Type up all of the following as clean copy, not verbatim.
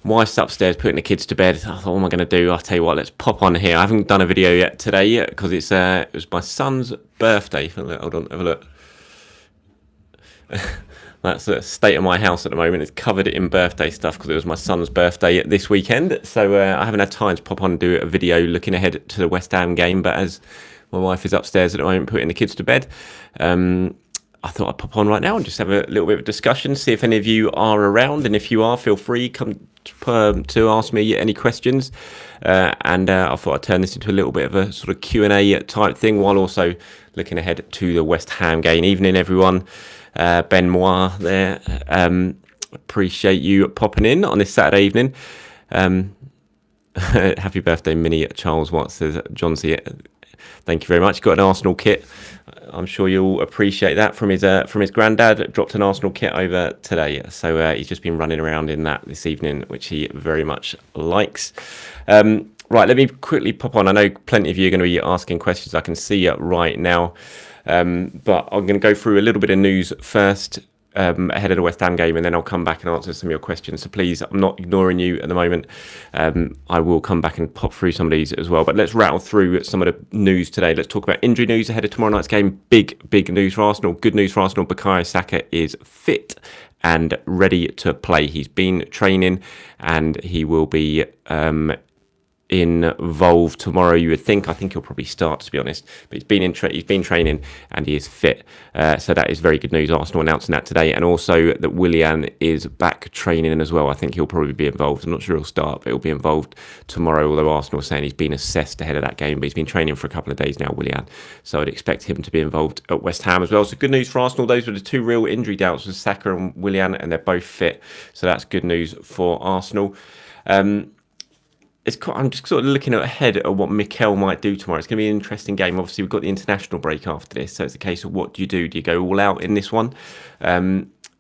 Wife's upstairs putting the kids to bed. I thought, what am I going to do? I'll tell you what, let's pop on here. I haven't done a video yet today because it was my son's birthday. Hold on, have a look. That's the state of my house at the moment. It's covered in birthday stuff because it was my son's birthday this weekend. So I haven't had time to pop on and do a video looking ahead to the West Ham game. But as my wife is upstairs at the moment putting the kids to bed, I thought I'd pop on right now and just have a little bit of discussion, see if any of you are around. And if you are, feel free, come to ask me any questions. And I thought I'd turn this into a little bit of a sort of Q&A type thing while also looking ahead to the West Ham game. Evening, everyone. Benoit there. Appreciate you popping in on this Saturday evening. Happy birthday, Mini Charles Watts, says John C. Thank you very much. Got an Arsenal kit. I'm sure you'll appreciate that from his granddad. Dropped an Arsenal kit over today, so he's just been running around in that this evening, which he very much likes. Right, let me quickly pop on. I know plenty of you are going to be asking questions. I can see it right now, but I'm going to go through a little bit of news first. Ahead of the West Ham game, and then I'll come back and answer some of your questions. So please, I'm not ignoring you at the moment. I will come back and pop through some of these as well. But let's rattle through some of the news today. Let's talk about injury news ahead of tomorrow night's game. Big news for Arsenal. Good news for Arsenal. Bukayo Saka is fit and ready to play. He's been training and he will be involved tomorrow, you would think. I think he'll probably start, to be honest, but he's been training and he is fit, so that is very good news. Arsenal announcing that today, and also that Willian is back training as well. I think he'll probably be involved. I'm not sure he'll start, but he'll be involved tomorrow, although Arsenal are saying he's been assessed ahead of that game, but he's been training for a couple of days now, Willian, so I'd expect him to be involved at West Ham as well. So good news for Arsenal. Those were the two real injury doubts, with Saka and Willian, and they're both fit, so that's good news for Arsenal. I'm just sort of looking ahead at what Mikel might do tomorrow. It's going to be an interesting game. Obviously, we've got the international break after this, so it's a case of what do you do? Do you go all out in this one?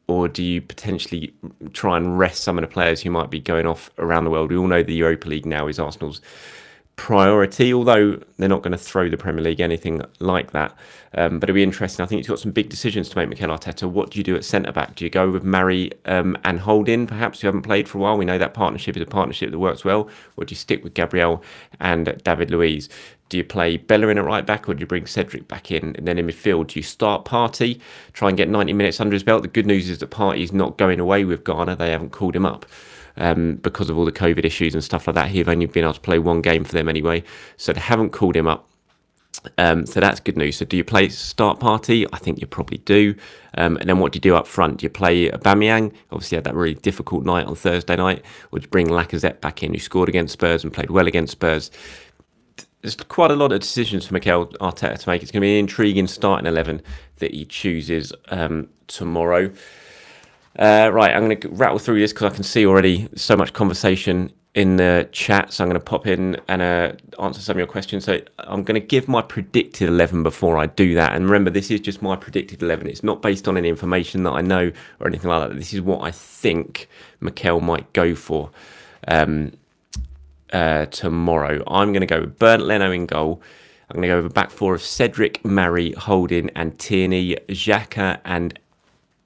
Or do you potentially try and rest some of the players who might be going off around the world? We all know the Europa League now is Arsenal's priority, although they're not going to throw the Premier League, anything like that. But it'll be interesting. I think he's got some big decisions to make, Mikel Arteta. What do you do at centre-back? Do you go with Mari and Holding, perhaps, who haven't played for a while? We know that partnership is a partnership that works well. Or do you stick with Gabriel and David Louise? Do you play Bellerin at right back, or do you bring Cedric back in? And then in midfield, do you start Partey, try and get 90 minutes under his belt? The good news is that Partey's not going away with Ghana. They haven't called him up. Because of all the COVID issues and stuff like that. He'd only been able to play one game for them anyway, so they haven't called him up. So that's good news. So do you play start Partey? I think you probably do. And then what do you do up front? Do you play Aubameyang? Obviously had that really difficult night on Thursday night. Or do you bring Lacazette back in, who scored against Spurs and played well against Spurs? There's quite a lot of decisions for Mikel Arteta to make. It's going to be an intriguing starting 11 that he chooses tomorrow. Right, I'm going to rattle through this because I can see already so much conversation in the chat, so I'm going to pop in and answer some of your questions. So I'm going to give my predicted 11 before I do that. And remember, this is just my predicted 11. It's not based on any information that I know or anything like that. This is what I think Mikel might go for tomorrow. I'm going to go with Bernd Leno in goal. I'm going to go with a back four of Cedric, Mari, Holding and Tierney, Xhaka and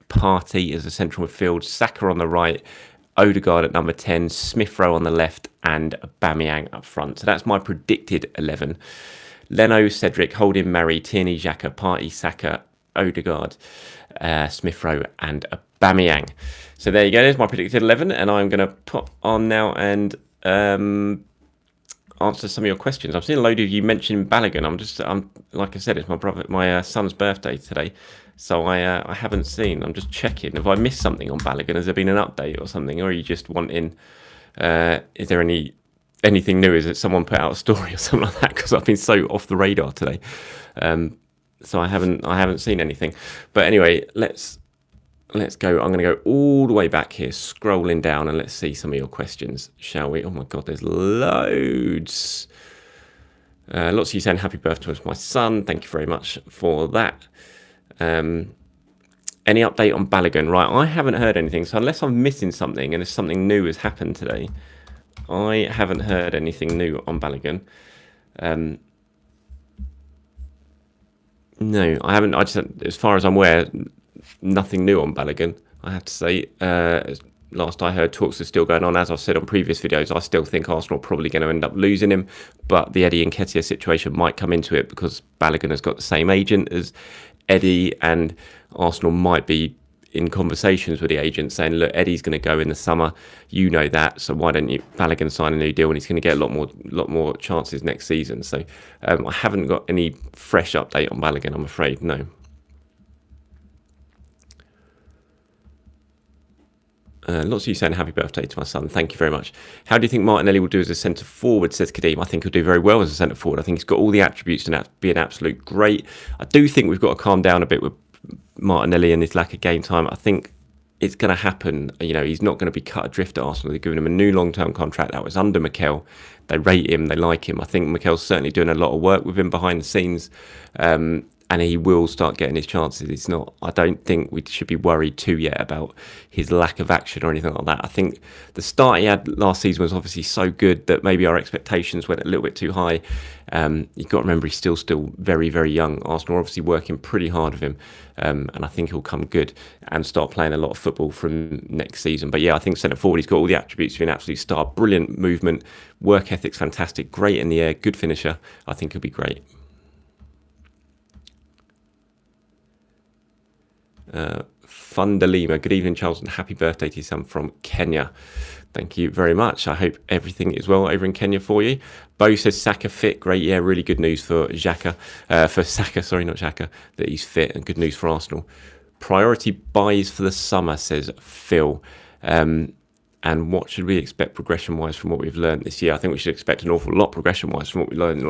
Partey as a central midfield, Saka on the right, Odegaard at number 10, Smith Rowe on the left, and Aubameyang up front. So that's my predicted 11. Leno, Cedric, Holding, Mari, Tierney, Xhaka, Partey, Saka, Odegaard, Smith Rowe, and Aubameyang. So there you go. There's my predicted 11, and I'm going to pop on now and answer some of your questions. I've seen a load of you mention Balogun. I'm like I said, it's my son's birthday today. So I haven't seen. I'm just checking. Have I missed something on Balogun? Has there been an update or something? Or are you just wanting? Is there anything new? Is it someone put out a story or something like that? Because I've been so off the radar today. So I haven't seen anything. But anyway, let's go. I'm going to go all the way back here, scrolling down, and let's see some of your questions, shall we? Oh my God, there's loads. Lots of you saying happy birthday to my son. Thank you very much for that. Any update on Balogun? Right, I haven't heard anything, so unless I'm missing something and if something new has happened today, I haven't heard anything new on Balogun. No, I haven't. I just, as far as I'm aware, nothing new on Balogun, I have to say. last I heard, talks are still going on. As I've said on previous videos, I still think Arsenal are probably going to end up losing him, but the Eddie Nketiah situation might come into it because Balogun has got the same agent as Eddie, and Arsenal might be in conversations with the agent saying, look, Eddie's going to go in the summer, you know that, so why don't you Balogun sign a new deal, and he's going to get a lot more chances next season. So I haven't got any fresh update on Balogun, I'm afraid. No. Lots of you saying happy birthday to my son. Thank you very much. How do you think Martinelli will do as a centre forward, says Kadeem? I think he'll do very well as a centre forward. I think he's got all the attributes to be an absolute great. I do think we've got to calm down a bit with Martinelli and his lack of game time. I think it's going to happen. You know, he's not going to be cut adrift at Arsenal. They're giving him a new long-term contract. That was under Mikel. They rate him. They like him. I think Mikel's certainly doing a lot of work with him behind the scenes. And he will start getting his chances. It's not. I don't think we should be worried too yet about his lack of action or anything like that. I think the start he had last season was obviously so good that maybe our expectations went a little bit too high. You've got to remember he's still very, very young. Arsenal are obviously working pretty hard with him, and I think he'll come good and start playing a lot of football from next season. But yeah, I think centre forward, he's got all the attributes to be an absolute star. Brilliant movement, work ethic's fantastic, great in the air, good finisher. I think he'll be great. Fundalima, good evening, Charles, and happy birthday to your son from Kenya. Thank you very much. I hope everything is well over in Kenya for you. Bo says Saka fit, great. Yeah, really good news for Saka, sorry, not Xhaka, that he's fit, and good news for Arsenal. Priority buys for the summer, says Phil. And what should we expect progression-wise from what we've learned this year? I think we should expect an awful lot progression-wise from what we learned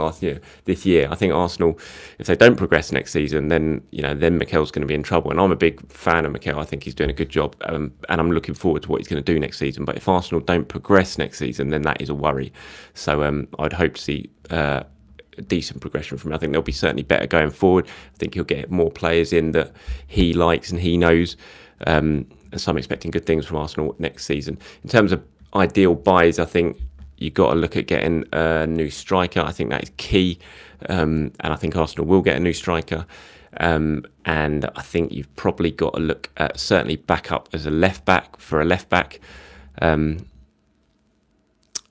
this year. I think Arsenal, if they don't progress next season, then Mikel's going to be in trouble. And I'm a big fan of Mikel. I think he's doing a good job, and I'm looking forward to what he's going to do next season. But if Arsenal don't progress next season, then that is a worry. So I'd hope to see a decent progression from him. I think they'll be certainly better going forward. I think he'll get more players in that he likes and he knows. So I'm expecting good things from Arsenal next season. In terms of ideal buys, I think you've got to look at getting a new striker. I think that is key. And I think Arsenal will get a new striker. And I think you've probably got to look at certainly backup as a left back for a left back. I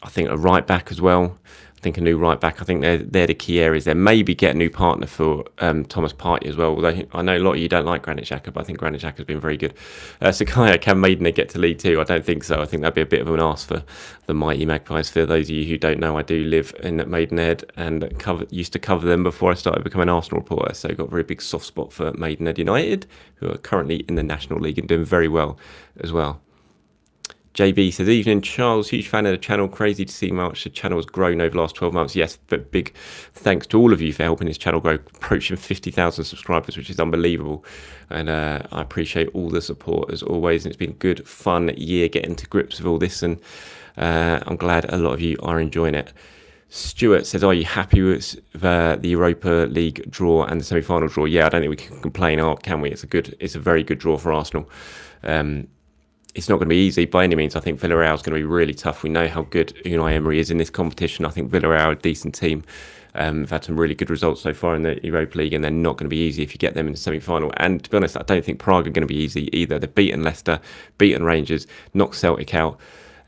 think a right back as well. I think a new right back. I think they're the key areas there. Maybe get a new partner for Thomas Partey as well. Although I know a lot of you don't like Granit Xhaka, but I think Granit Xhaka has been very good. Sakaya, can Maidenhead get to League Two? I don't think so. I think that'd be a bit of an ask for the mighty Magpies. For those of you who don't know, I do live in Maidenhead and used to cover them before I started becoming an Arsenal reporter. So got a very big soft spot for Maidenhead United, who are currently in the National League and doing very well as well. JB says, evening, Charles, huge fan of the channel. Crazy to see how much the channel has grown over the last 12 months. Yes, but big thanks to all of you for helping this channel grow, approaching 50,000 subscribers, which is unbelievable. And I appreciate all the support as always. And it's been a good, fun year getting to grips with all this. And I'm glad a lot of you are enjoying it. Stuart says, are you happy with the Europa League draw and the semi-final draw? Yeah, I don't think we can complain, can we? It's a very good draw for Arsenal. It's not going to be easy by any means. I think Villarreal is going to be really tough. We know how good Unai Emery is in this competition. I think Villarreal are a decent team. We've had some really good results so far in the Europa League, and they're not going to be easy if you get them in the semi-final. And to be honest, I don't think Prague are going to be easy either. They've beaten Leicester, beaten Rangers, knocked Celtic out.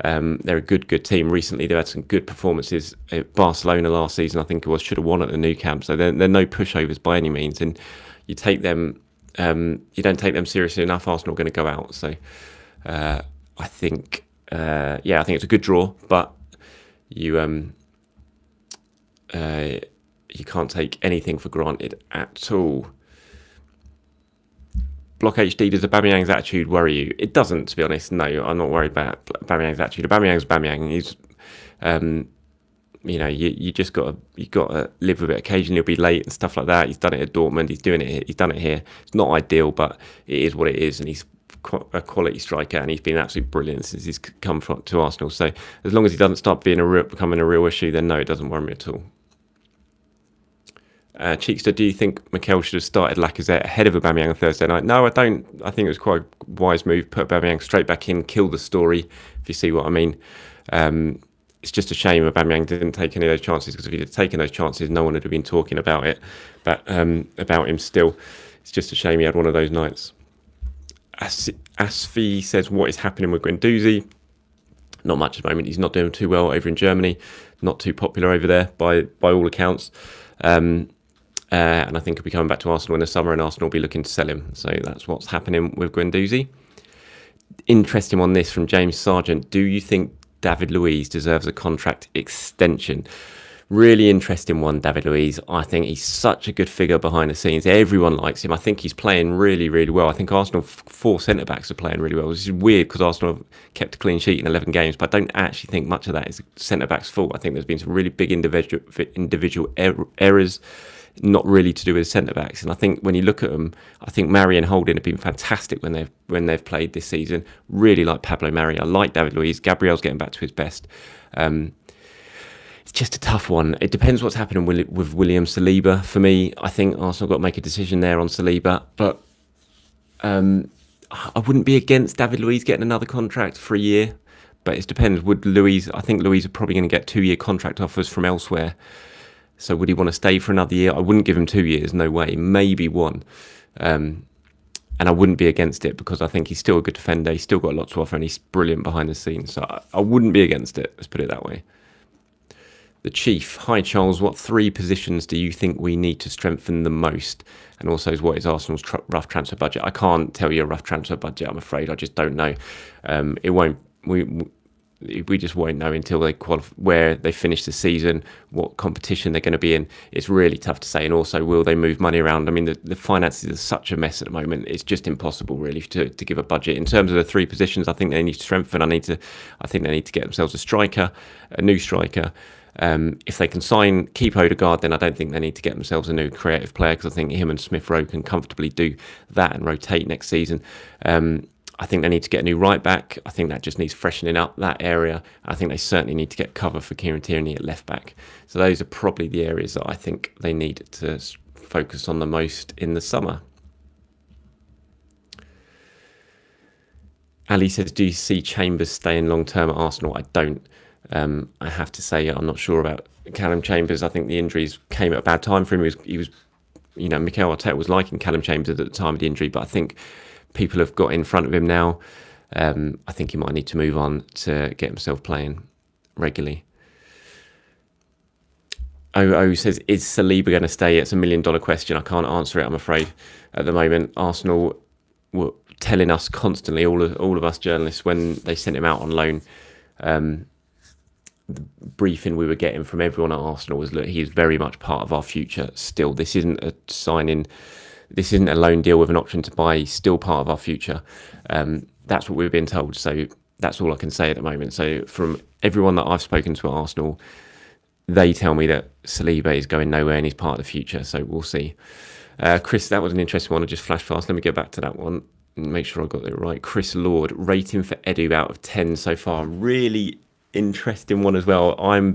They're a good team. Recently, they've had some good performances. Barcelona last season, I think it was, should have won at the Nou Camp. So they're no pushovers by any means. And you take them, you don't take them seriously enough, Arsenal are going to go out. So I think it's a good draw, but you can't take anything for granted at all. Block HD, does Aubameyang's attitude worry you? It doesn't, to be honest. No, I'm not worried about Aubameyang's attitude. Aubameyang's Aubameyang. He's, you just got to live with it. Occasionally he'll be late and stuff like that. He's done it at Dortmund. He's done it here. It's not ideal, but it is what it is, and he's a quality striker, and he's been absolutely brilliant since he's come to Arsenal. So as long as he doesn't start becoming a real issue, then no, it doesn't worry me at all. Cheekster, do you think Mikel should have started Lacazette ahead of Aubameyang on Thursday night? No, I don't. I think it was quite a wise move. Put Aubameyang straight back in, kill the story, if you see what I mean. It's just a shame Aubameyang didn't take any of those chances, because if he'd have taken those chances, no one would have been talking about him still. It's just a shame he had one of those nights. Asfi says, what is happening with Guendouzi? Not much at the moment. He's not doing too well over in Germany. Not too popular over there by all accounts. And I think he'll be coming back to Arsenal in the summer, and Arsenal will be looking to sell him. So that's what's happening with Guendouzi. Interesting on this from James Sargent. Do you think David Luiz deserves a contract extension? Really interesting one, David Luiz. I think he's such a good figure behind the scenes. Everyone likes him. I think he's playing really, really well. I think Arsenal 4 centre-backs are playing really well, which is weird because Arsenal have kept a clean sheet in 11 games, but I don't actually think much of that is centre-backs' fault. I think there's been some really big individual errors, not really to do with centre-backs. And I think when you look at them, I think Mari and Holding have been fantastic when they've played this season. Really like Pablo Mari. I like David Luiz. Gabriel's getting back to his best. It's just a tough one. It depends what's happening with William Celiba. For me, I think Arsenal got to make a decision there on Celiba. But I wouldn't be against David Luiz getting another contract for a year. But it depends. I think Luiz are probably going to get 2-year contract offers from elsewhere. So would he want to stay for another year? I wouldn't give him 2 years. No way. Maybe 1. And I wouldn't be against it because I think he's still a good defender. He's still got a lot to offer and he's brilliant behind the scenes. So I wouldn't be against it. Let's put it that way. The Chief. Hi, Charles. What 3 positions do you think we need to strengthen the most? And also, what is Arsenal's rough transfer budget? I can't tell you a rough transfer budget, I'm afraid. I just don't know. It won't. We just won't know until they where they finish the season, what competition they're going to be in. It's really tough to say. And also, will they move money around? I mean, the finances are such a mess at the moment. It's just impossible, really, to give a budget. In terms of the 3 positions, I think they need to strengthen. I think they need to get themselves a new striker. If they can keep Odegaard, then I don't think they need to get themselves a new creative player because I think him and Smith Rowe can comfortably do that and rotate next season. I think they need to get a new right back. I think that just needs freshening up that area. I think they certainly need to get cover for Kieran Tierney at left back. So those are probably the areas that I think they need to focus on the most in the summer. Ali says, do you see Chambers staying long term at Arsenal? I don't. I have to say I'm not sure about Callum Chambers. I think the injuries came at a bad time for him. He was Mikel Arteta was liking Callum Chambers at the time of the injury, but I think people have got in front of him now. I think he might need to move on to get himself playing regularly. OO says, is Celiba going to stay? It's $1 million question. I can't answer it, I'm afraid, at the moment. Arsenal were telling us constantly, all of us journalists, when they sent him out on loan, the briefing we were getting from everyone at Arsenal was, look, he's very much part of our future still. This isn't a signing. This isn't a loan deal with an option to buy. He's still part of our future. That's what we've been told. So that's all I can say at the moment. So from everyone that I've spoken to at Arsenal, they tell me that Celiba is going nowhere and he's part of the future. So we'll see. Chris, that was an interesting one. I just flashed fast. Let me get back to that one and make sure I got it right. Chris Lord, rating for Edu out of 10 so far. Really interesting one as well. I've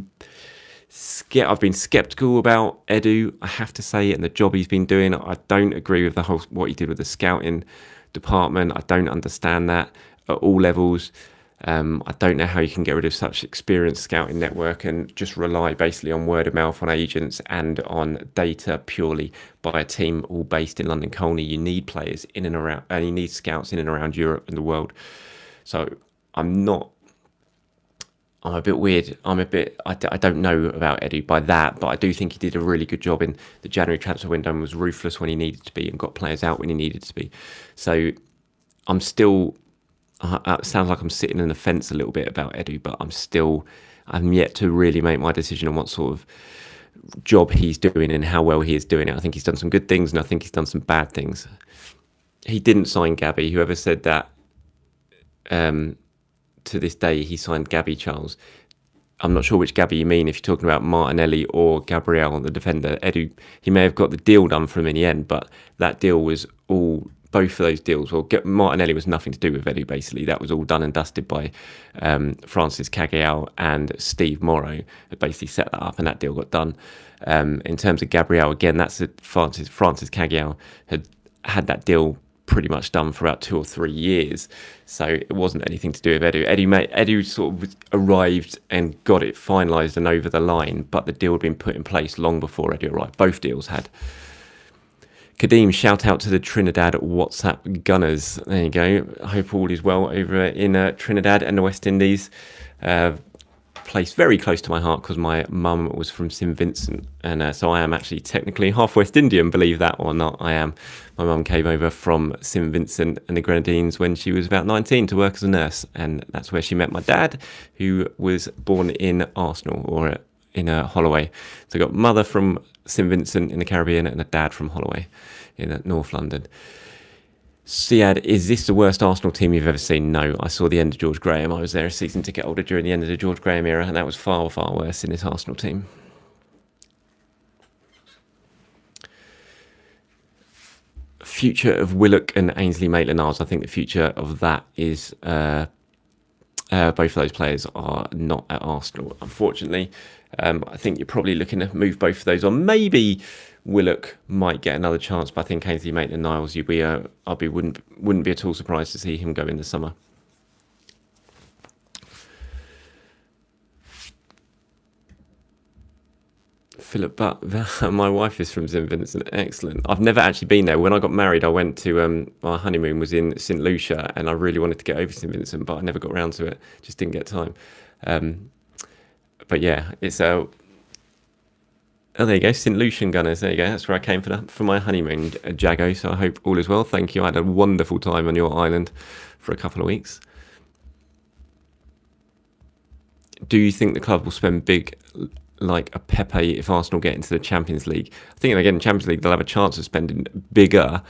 been sceptical about Edu, I have to say, and the job he's been doing. I don't agree with what he did with the scouting department. I don't understand that at all levels. I don't know how you can get rid of such experienced scouting network and just rely basically on word of mouth on agents and on data purely by a team all based in London Colney. You need players in and around, and you need scouts in and around Europe and the world. So I'm a bit weird. I don't know about Edu by that, but I do think he did a really good job in the January transfer window and was ruthless when he needed to be and got players out when he needed to be. So I'm still, it sounds like I'm sitting on the fence a little bit about Edu, but I'm yet to really make my decision on what sort of job he's doing and how well he is doing it. I think he's done some good things and I think he's done some bad things. He didn't sign Gabby. Whoever said that, to this day, he signed Gabby, Charles. I'm not sure which Gabby you mean, if you're talking about Martinelli or Gabriel, the defender. Edu, he may have got the deal done for him in the end, but that deal was both of those deals. Well, Martinelli was nothing to do with Edu, basically. That was all done and dusted by Francis Cagial and Steve Morrow. Had basically set that up and that deal got done. In terms of Gabriel, again, that's Francis Cagial had that deal pretty much done for about 2 or 3 years, so it wasn't anything to do with Edu. Edu sort of arrived and got it finalised and over the line, but the deal had been put in place long before Edu arrived. Both deals had. Kadeem, shout out to the Trinidad WhatsApp Gunners. There you go. I hope all is well over in Trinidad and the West Indies. Place very close to my heart because my mum was from St Vincent, and so I am actually technically half West Indian, believe that or not. I am. My mum came over from St Vincent and the Grenadines when she was about 19 to work as a nurse, and that's where she met my dad, who was born in Arsenal, or in Holloway. So I got mother from St Vincent in the Caribbean and a dad from Holloway in North London. Siad, is this the worst Arsenal team you've ever seen? No, I saw the end of George Graham. I was there a season ticket holder during the end of the George Graham era, and that was far, far worse in this Arsenal team. Future of Willock and Ainsley Maitland-Niles. I think the future of that is both of those players are not at Arsenal, unfortunately. I think you're probably looking to move both of those on. Maybe Willock might get another chance, but I think Ainsley Maitland-Niles, wouldn't be at all surprised to see him go in the summer. Philip Butt, my wife is from St Vincent. Excellent. I've never actually been there. When I got married, I went to my honeymoon was in St Lucia, and I really wanted to get over to St Vincent, but I never got around to it. Just didn't get time. But yeah, it's oh, there you go, St Lucian Gunners. There you go. That's where I came for my honeymoon, Jago. So I hope all is well. Thank you. I had a wonderful time on your island for a couple of weeks. Do you think the club will spend big like a Pepe if Arsenal get into the Champions League? I think if they get in the Champions League, they'll have a chance of spending bigger.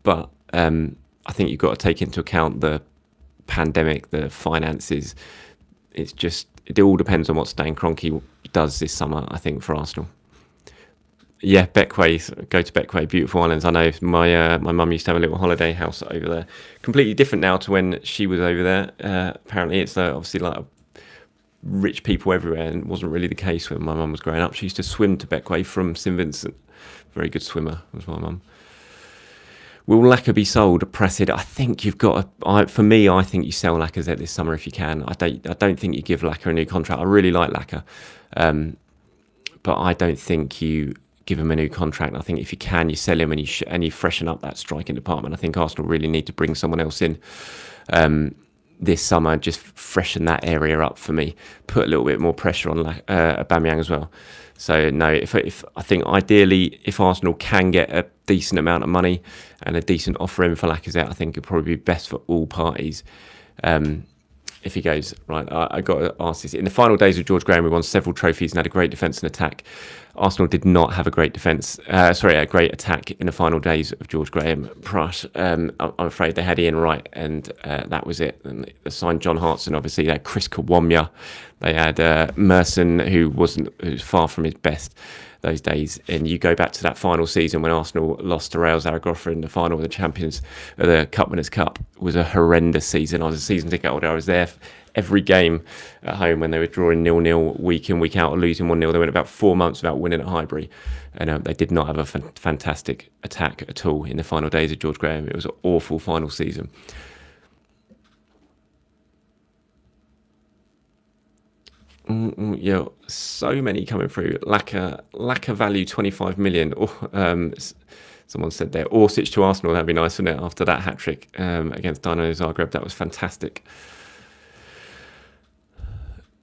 But I think you've got to take into account the pandemic, the finances. It all depends on what Stan Kroenke does this summer, I think, for Arsenal. Yeah, Beckway. Go to Beckway, beautiful islands. I know my mum used to have a little holiday house over there. Completely different now to when she was over there. Apparently, it's obviously like rich people everywhere, and it wasn't really the case when my mum was growing up. She used to swim to Beckway from St Vincent. Very good swimmer was my mum. Will Laka be sold? Pressed. I think you've got for me, I think you sell Lacazette this summer if you can. I don't think you give Laka a new contract. I really like Laka, but I don't think you give him a new contract. I think if you can, you sell him and you freshen up that striking department. I think Arsenal really need to bring someone else in this summer, just freshen that area up for me. Put a little bit more pressure on Aubameyang as well. So no, if I think ideally, if Arsenal can get a decent amount of money and a decent offer in for Lacazette, I think it'd probably be best for all parties. If he goes right, I got to ask this. In the final days of George Graham, we won several trophies and had a great defence and attack. Arsenal did not have a great defence. A great attack in the final days of George Graham. Prush. I'm afraid they had Ian Wright, and that was it. And they signed John Hartson. Obviously, they had Chris Kawamya. They had Merson, who was far from his best those days. And you go back to that final season when Arsenal lost to Real Zaragoza in the final of the Champions, the Cup Winners' Cup. It was a horrendous season. I was a season ticket holder. I was there every game at home when they were drawing 0-0 week in, week out, or losing 1-0. They went about 4 months without winning at Highbury, and they did not have a fantastic attack at all in the final days of George Graham. It was an awful final season. Yeah, so many coming through. Laka value 25 million. Someone said there, Orsic to Arsenal. That'd be nice, wouldn't it? After that hat trick against Dynamo Zagreb, that was fantastic.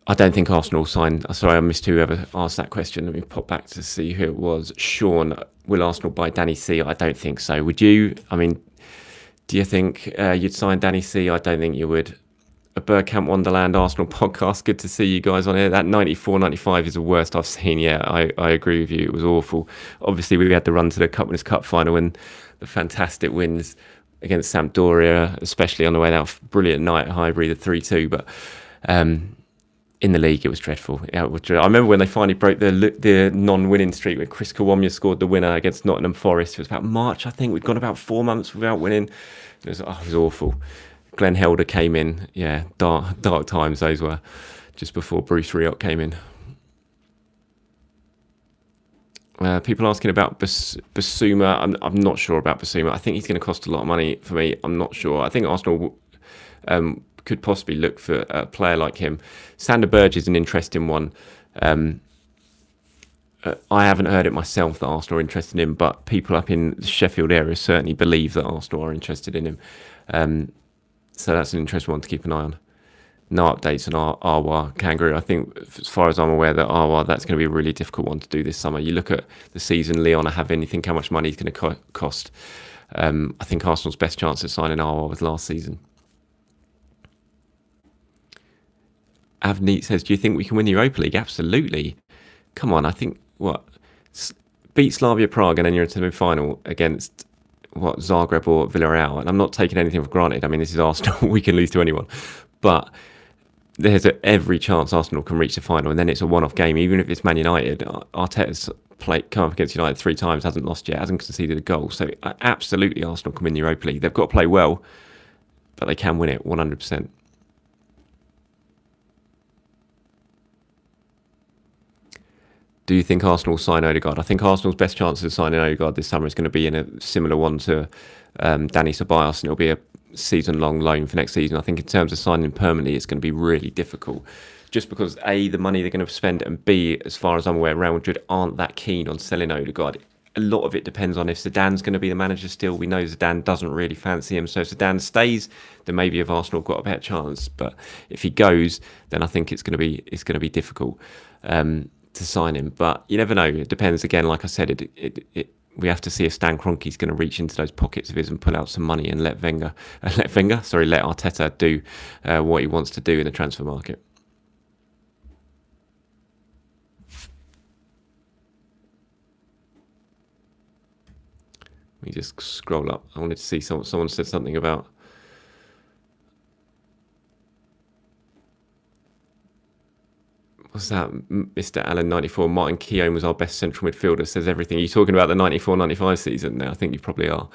I don't think Arsenal signed. Sorry, I missed whoever asked that question. Let me pop back to see who it was. Sean, will Arsenal buy Danny C? I don't think so. Would you? I mean, do you think you'd sign Danny C? I don't think you would. A Bergkamp Wonderland Arsenal podcast. Good to see you guys on here. That 94-95 is the worst I've seen. Yeah, I agree with you. It was awful. Obviously, we had the run to the Cup Winners' Cup final and the fantastic wins against Sampdoria, especially on the way. That was a brilliant night at Highbury, the 3-2. But in the league, it was dreadful. Yeah, I remember when they finally broke the non-winning streak when Chris Kawamya scored the winner against Nottingham Forest. It was about March, I think. We'd gone about 4 months without winning. It was awful. Glenn Helder came in. Yeah, dark times those were, just before Bruce Rioch came in. People asking about Basuma. I'm not sure about Basuma. I think he's going to cost a lot of money for me. I'm not sure. I think Arsenal could possibly look for a player like him. Sander Berge is an interesting one. I haven't heard it myself that Arsenal are interested in him, but people up in the Sheffield area certainly believe that Arsenal are interested in him. So that's an interesting one to keep an eye on. No updates on Arwa Kangaroo. I think, as far as I'm aware, that Arwa, that's going to be a really difficult one to do this summer. You look at the season Leon are having, you think how much money it's going to cost. I think Arsenal's best chance of signing Arwa was last season. Avneet says, do you think we can win the Europa League? Absolutely. Come on, I think, beat Slavia Prague and then you're into the final against, Zagreb or Villarreal. And I'm not taking anything for granted. I mean, this is Arsenal. We can lose to anyone. But there's every chance Arsenal can reach the final, and then it's a one-off game. Even if it's Man United, Arteta's come up against United 3 times, hasn't lost yet, hasn't conceded a goal. So absolutely, Arsenal can win the Europa League. They've got to play well, but they can win it 100%. Do you think Arsenal will sign Odegaard? I think Arsenal's best chance of signing Odegaard this summer is going to be in a similar one to Danny Ceballos, and it'll be a season-long loan for next season. I think in terms of signing permanently, it's going to be really difficult. Just because A, the money they're going to spend, and B, as far as I'm aware, Real Madrid aren't that keen on selling Odegaard. A lot of it depends on if Zidane's going to be the manager still. We know Zidane doesn't really fancy him. So if Zidane stays, then maybe if Arsenal got a better chance. But if he goes, then I think it's going to be difficult to sign him. But you never know. It depends. Again, like I said, we have to see if Stan Kroenke's going to reach into those pockets of his and pull out some money and let Arteta do what he wants to do in the transfer market. Let me just scroll up. I wanted to see someone said something about. What's that? Mr. Allen 94. Martin Keown was our best central midfielder. Says everything. Are you talking about the 94-95 season? Now I think you probably are.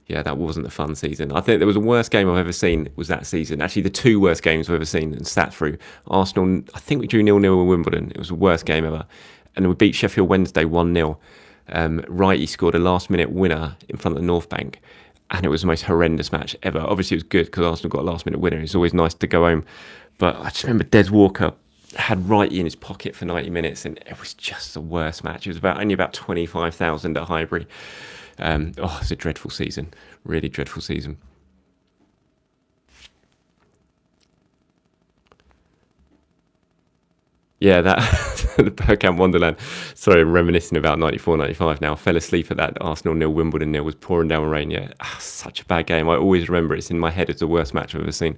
Yeah, that wasn't a fun season. I think there was the worst game I've ever seen was that season. Actually, the 2 worst games I've ever seen and sat through. Arsenal, I think we drew 0-0 in Wimbledon. It was the worst game ever. And we beat Sheffield Wednesday 1-0. Wrighty scored a last-minute winner in front of the North Bank. And it was the most horrendous match ever. Obviously, it was good because Arsenal got a last-minute winner. It's always nice to go home. But I just remember Des Walker had Wrighty in his pocket for 90 minutes, and it was just the worst match. It was only about 25,000 at Highbury. It was a dreadful season, really dreadful season. Yeah, that the Bergkamp Wonderland. Sorry, I'm reminiscing about 94-95 now. I fell asleep at that Arsenal 0 Wimbledon 0. Was pouring down rain. Yeah, such a bad game. I always remember it's in my head as the worst match I've ever seen.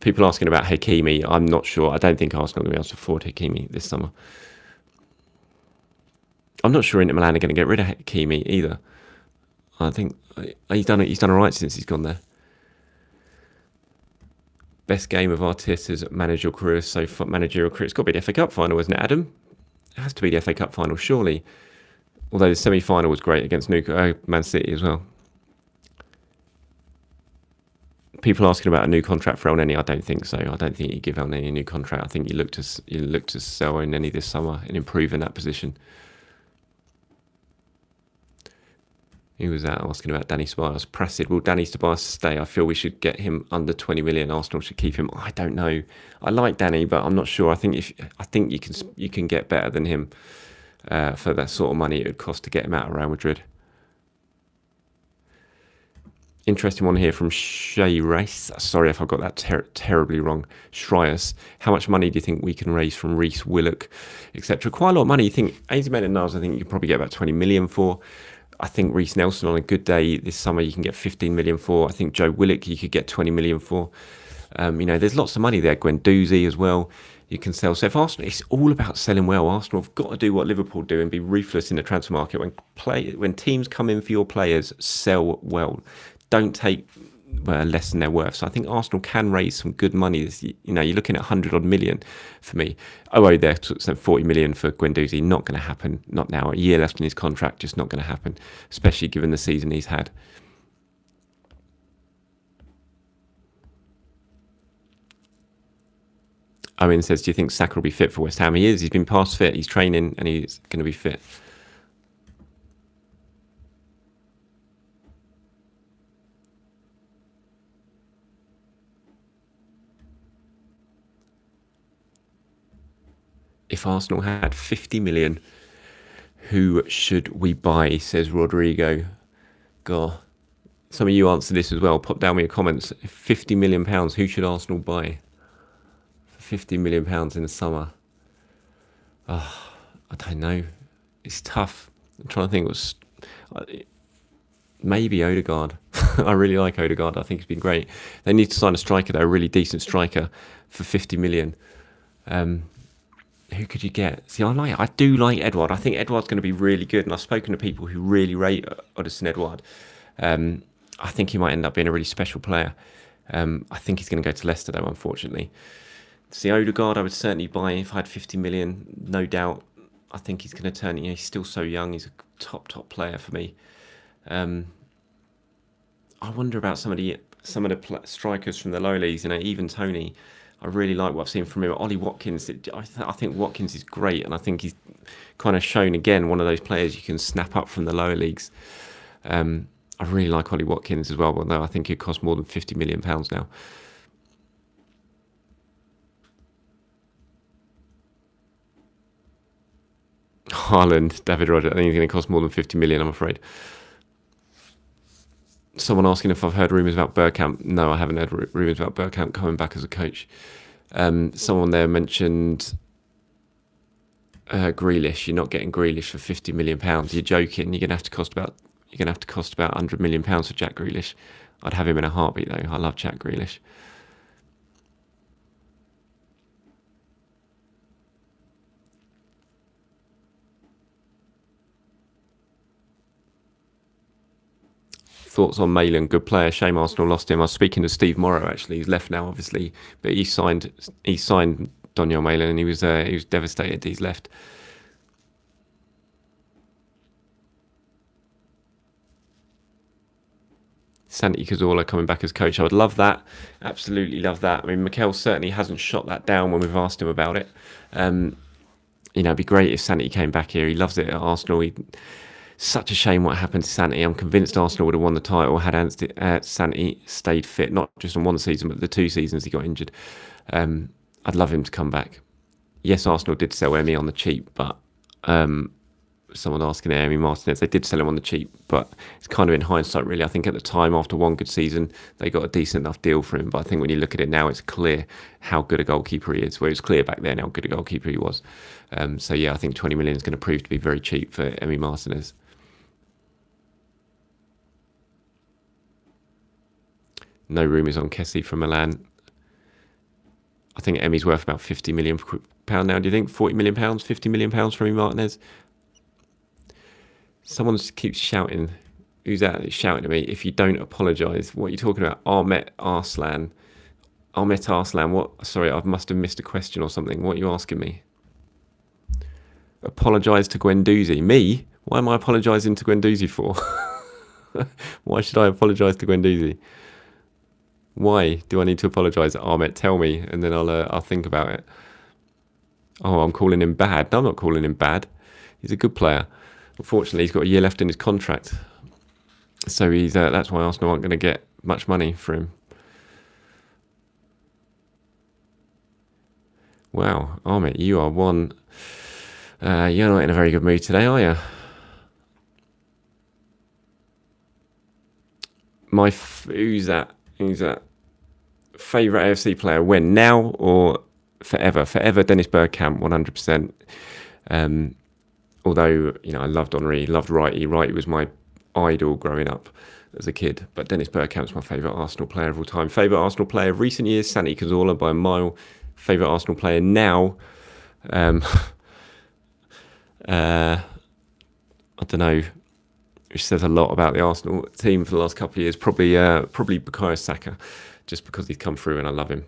People asking about Hakimi. I'm not sure. I don't think Arsenal are going to be able to afford Hakimi this summer. I'm not sure Inter Milan are going to get rid of Hakimi either. I think he's done all right since he's gone there. Best game of Arteta's managerial career so far. Managerial career. It's got to be the FA Cup final, isn't it, Adam? It has to be the FA Cup final, surely. Although the semi-final was great against Man City as well. People asking about a new contract for El Neni. I don't think so. I don't think you give El Neni a new contract. I think you look to sell El Neni this summer and improve in that position. Who was that asking about Danny Ceballos? Prasad, will Danny Ceballos stay? I feel we should get him under 20 million. Arsenal should keep him. I don't know. I like Danny, but I'm not sure. I think you can get better than him for that sort of money it would cost to get him out of Real Madrid. Interesting one here from Shay Race. Sorry if I got that terribly wrong. Schreiers. How much money do you think we can raise from Reese, Willock, etc.? Quite a lot of money. You think 80 million Niles, I think you could probably get about 20 million for. I think Reese Nelson on a good day this summer you can get 15 million for. I think Joe Willock you could get 20 million for. There's lots of money there. Guendouzi as well. You can sell. So if Arsenal, it's all about selling well. Arsenal have got to do what Liverpool do and be ruthless in the transfer market. When teams come in for your players, sell well. Don't take less than they're worth. So I think Arsenal can raise some good money. You're looking at 100 odd million for me. There, so 40 million for Guendouzi. Not going to happen. Not now. A year left in his contract. Just not going to happen, especially given the season he's had. Owen says, do you think Saka will be fit for West Ham? He is. He's been past fit. He's training and he's going to be fit. If Arsenal had 50 million, who should we buy? Says Rodrigo. God, some of you answer this as well. Pop down with your comments. £50 million, who should Arsenal buy for £50 million in the summer? Oh, I don't know. It's tough. I'm trying to think. Maybe Odegaard. I really like Odegaard. I think he's been great. They need to sign a striker, though, a really decent striker for 50 million. Who could you get? See, I do like Edouard. I think Edouard's going to be really good, and I've spoken to people who really rate Odegaard Edouard. I think he might end up being a really special player. I think he's going to go to Leicester, though, unfortunately. See, Odegaard, I would certainly buy if I had 50 million, no doubt. I think he's going to turn. He's still so young. He's a top player for me. I wonder about some of the strikers from the lower leagues. Even Tony. I really like what I've seen from him. Ollie Watkins, I think Watkins is great, and I think he's kind of shown again one of those players you can snap up from the lower leagues. I really like Ollie Watkins as well, but no, I think it costs more than £50 million now. Haaland, David Roger, I think he's going to cost more than 50 million, I'm afraid. Someone asking if I've heard rumours about Bergkamp. No, I haven't heard rumours about Bergkamp coming back as a coach. Someone there mentioned Grealish. You're not getting Grealish for £50 million. You're joking. You're going to have to cost about £100 million for Jack Grealish. I'd have him in a heartbeat, though. I love Jack Grealish. Thoughts on Malin? Good player. Shame Arsenal lost him. I was speaking to Steve Morrow, actually. He's left now, obviously, but he signed Daniel Malin, and he was devastated he's left. Santi Cazorla coming back as coach. I would love that. Absolutely love that. I mean, Mikel certainly hasn't shot that down when we've asked him about it. It'd be great if Santi came back here. He loves it at Arsenal. Such a shame what happened to Santi. I'm convinced Arsenal would have won the title had Santi stayed fit, not just on one season, but the 2 seasons he got injured. I'd love him to come back. Yes, Arsenal did sell Emi on the cheap, but someone asking Emi Martinez, they did sell him on the cheap, but it's kind of in hindsight, really. I think at the time, after one good season, they got a decent enough deal for him. But I think when you look at it now, it's clear how good a goalkeeper he is. Well, it was clear back then how good a goalkeeper he was. So yeah, I think 20 million is going to prove to be very cheap for Emi Martinez. No rumours on Kessie from Milan. I think Emi's worth about £50 million now. Do you think £40 million, £50 million for Emi Martinez? Someone keeps shouting. Who's that? It's shouting at me. If you don't apologise, what are you talking about? Ahmet Arslan. What? Sorry, I must have missed a question or something. What are you asking me? Apologise to Guendouzi. Me? Why am I apologising to Guendouzi for? Why should I apologise to Guendouzi? Why do I need to apologise? Ahmet, tell me, and then I'll think about it. Oh, I'm calling him bad. No, I'm not calling him bad. He's a good player. Unfortunately, he's got a year left in his contract, so that's why Arsenal aren't going to get much money for him. Wow, Ahmet, you are one. You're not in a very good mood today, are you? Who's that? Favourite AFC player? When? Now or forever? Forever, Dennis Bergkamp, 100%. Although, I loved Henry, loved Wrighty. Wrighty was my idol growing up as a kid. But Dennis Bergkamp's my favourite Arsenal player of all time. Favourite Arsenal player of recent years, Santi Cazorla by a mile. Favourite Arsenal player now, I don't know, which says a lot about the Arsenal team for the last couple of years. Probably Bukayo Saka, just because he's come through and I love him.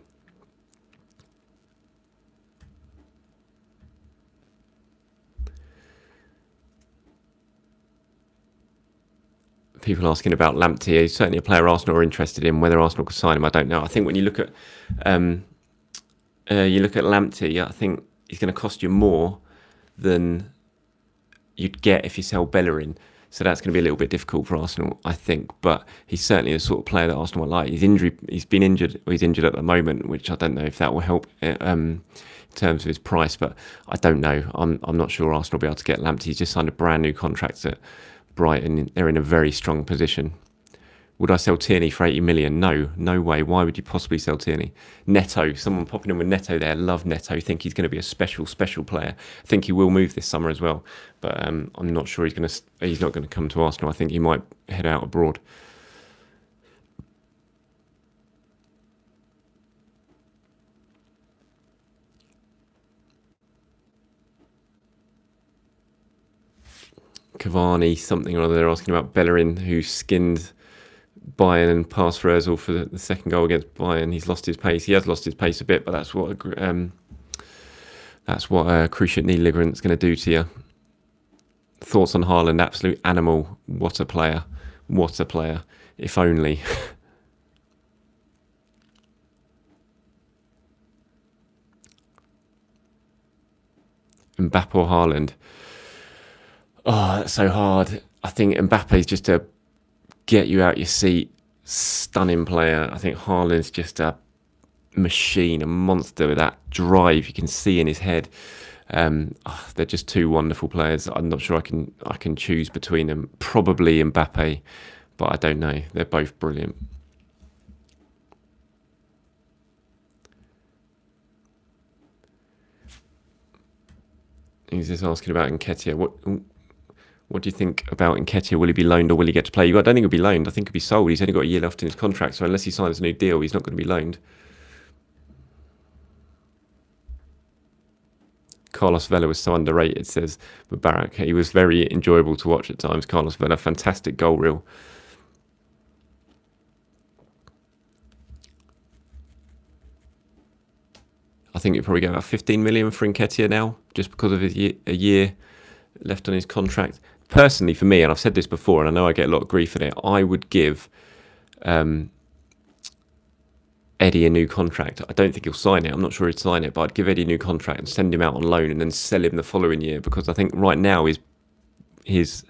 People asking about Lamptey. He's certainly a player Arsenal are interested in. Whether Arsenal could sign him, I don't know. I think when you look at Lamptey, I think he's going to cost you more than you'd get if you sell Bellerin. So that's going to be a little bit difficult for Arsenal, I think. But he's certainly the sort of player that Arsenal might like. He's been injured, or he's injured at the moment, which I don't know if that will help in terms of his price. But I don't know. I'm not sure Arsenal will be able to get Lamptey. He's just signed a brand new contract at Brighton. They're in a very strong position. Would I sell Tierney for 80 million? No way. Why would you possibly sell Tierney? Neto, someone popping in with Neto there. Love Neto. Think he's going to be a special player. I think he will move this summer as well. But I'm not sure he's not going to come to Arsenal. I think he might head out abroad. Cavani, something or other. They're asking about Bellerin, who skinned Bayern and passed for Ozil for the second goal against Bayern. He's lost his pace. He has lost his pace a bit, but that's what cruciate knee ligament's going to do to you. Thoughts on Haaland? Absolute animal. What a player. What a player. If only. Mbappe or Haaland? Oh, that's so hard. I think Mbappe's just a get you out your seat, stunning player. I think Haaland's just a machine, a monster with that drive you can see in his head. They're just two wonderful players. I'm not sure I can choose between them. Probably Mbappe, but I don't know. They're both brilliant. He's just asking about Nketiah. What do you think about Nketiah? Will he be loaned or will he get to play? I don't think he'll be loaned. I think he'll be sold. He's only got a year left in his contract, so unless he signs a new deal, he's not going to be loaned. Carlos Vela was so underrated, says Mubarak. He was very enjoyable to watch at times, Carlos Vela. Fantastic goal reel. I think you'd probably get about 15 million for Nketiah now, just because of a year left on his contract. Personally, for me, and I've said this before, and I know I get a lot of grief for it, I would give Eddie a new contract. I don't think he'll sign it. I'm not sure he'd sign it, but I'd give Eddie a new contract and send him out on loan and then sell him the following year, because I think right now his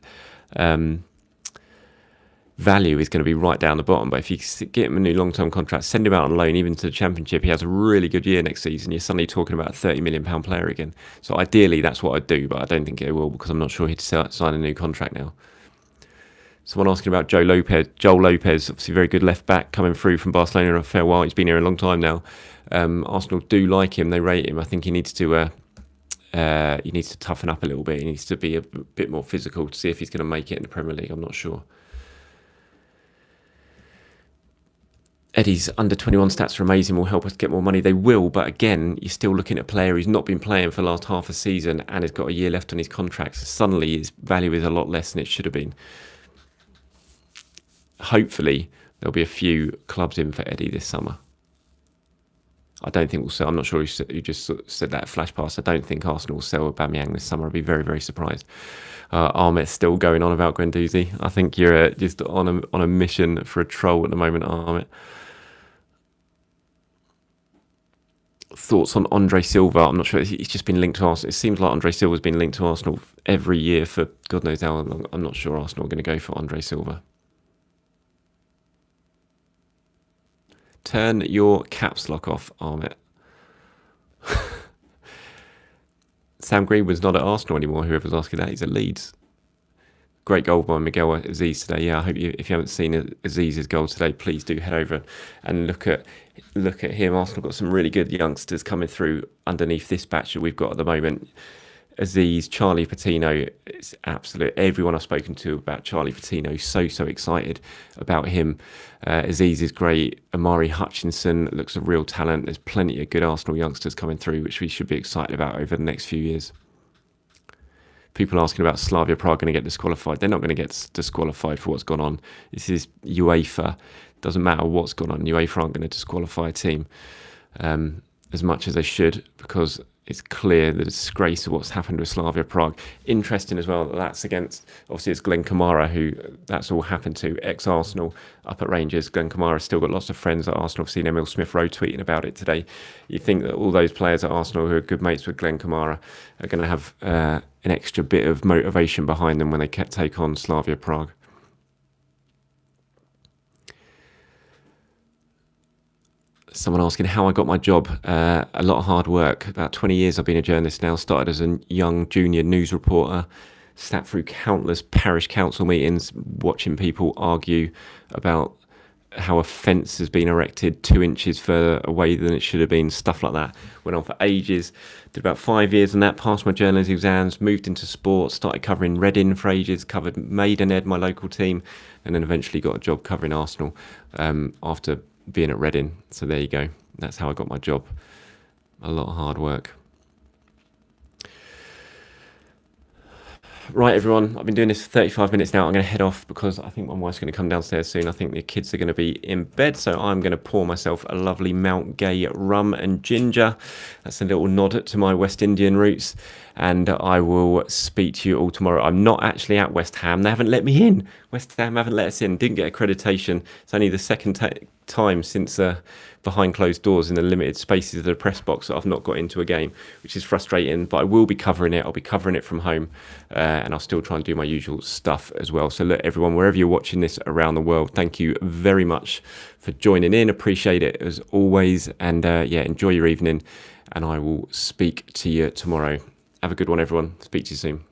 value is going to be right down the bottom. But if you get him a new long-term contract, send him out on loan, even to the Championship, he has a really good year next season, you're suddenly talking about a £30 million player again. So ideally, that's what I'd do, but I don't think it will, because I'm not sure he'd sign a new contract now. Someone asking about Joel Lopez, obviously very good left back, coming through from Barcelona in a fair while. He's been here a long time now. Arsenal do like him, they rate him. I think he needs to toughen up a little bit. He needs to be a bit more physical to see if he's going to make it in the Premier League. I'm not sure. Eddie's under 21 stats are amazing, will help us get more money. They will, but again, you're still looking at a player who's not been playing for the last half a season and has got a year left on his contract. So suddenly his value is a lot less than it should have been. Hopefully, there'll be a few clubs in for Eddie this summer. I don't think we'll sell. I'm not sure who just said that flash pass. I don't think Arsenal will sell Aubameyang this summer. I'd be very, very surprised. Ahmet's still going on about Guendouzi. I think you're just on a mission for a troll at the moment, Ahmet. Thoughts on Andre Silva? I'm not sure. He's just been linked to Arsenal. It seems like Andre Silva's been linked to Arsenal every year for God knows how long. I'm not sure Arsenal are going to go for Andre Silva. Turn your caps lock off, Ahmet. Sam Greenwood's not at Arsenal anymore, whoever's asking that. He's at Leeds. Great goal by Miguel Aziz today. Yeah, I hope if you haven't seen Aziz's goal today, please do head over and look at him. Arsenal got some really good youngsters coming through underneath this batch that we've got at the moment. Aziz, Charlie Patino, it's absolute. Everyone I've spoken to about Charlie Patino is so excited about him. Aziz is great. Amari Hutchinson looks a real talent. There's plenty of good Arsenal youngsters coming through, which we should be excited about over the next few years. People asking about Slavia Prague going to get disqualified. They're not going to get disqualified for what's gone on. This is UEFA. Doesn't matter what's gone on. UEFA aren't going to disqualify a team as much as they should, because it's clear the disgrace of what's happened with Slavia Prague. Interesting as well that that's against, obviously it's Glenn Kamara who that's all happened to, ex-Arsenal up at Rangers. Glenn Kamara's still got lots of friends at Arsenal. I've seen Emil Smith-Rowe tweeting about it today. You think that all those players at Arsenal who are good mates with Glenn Kamara are going to have an extra bit of motivation behind them when they take on Slavia Prague. Someone asking how I got my job. A lot of hard work. About 20 years I've been a journalist now. Started as a young junior news reporter. Sat through countless parish council meetings, watching people argue about how a fence has been erected 2 inches further away than it should have been. Stuff like that. Went on for ages. Did about 5 years on that. Passed my journalism exams. Moved into sport. Started covering Reading for ages. Covered Maidenhead, my local team. And then eventually got a job covering Arsenal after being at Reading. So there you go. That's how I got my job. A lot of hard work. Right, everyone, I've been doing this for 35 minutes now. I'm going to head off because I think my wife's going to come downstairs soon. I think the kids are going to be in bed, so I'm going to pour myself a lovely Mount Gay rum and ginger. That's a little nod to my West Indian roots, and I will speak to you all tomorrow. I'm not actually at West Ham. They haven't let me in. West Ham haven't let us in. Didn't get accreditation. It's only the second time since behind closed doors in the limited spaces of the press box that I've not got into a game, which is frustrating, but I will be covering it. I'll be covering it from home, and I'll still try and do my usual stuff as well. So look, everyone, wherever you're watching this around the world, thank you very much for joining in. Appreciate it as always, and yeah, enjoy your evening, and I will speak to you tomorrow. Have a good one, everyone. Speak to you soon.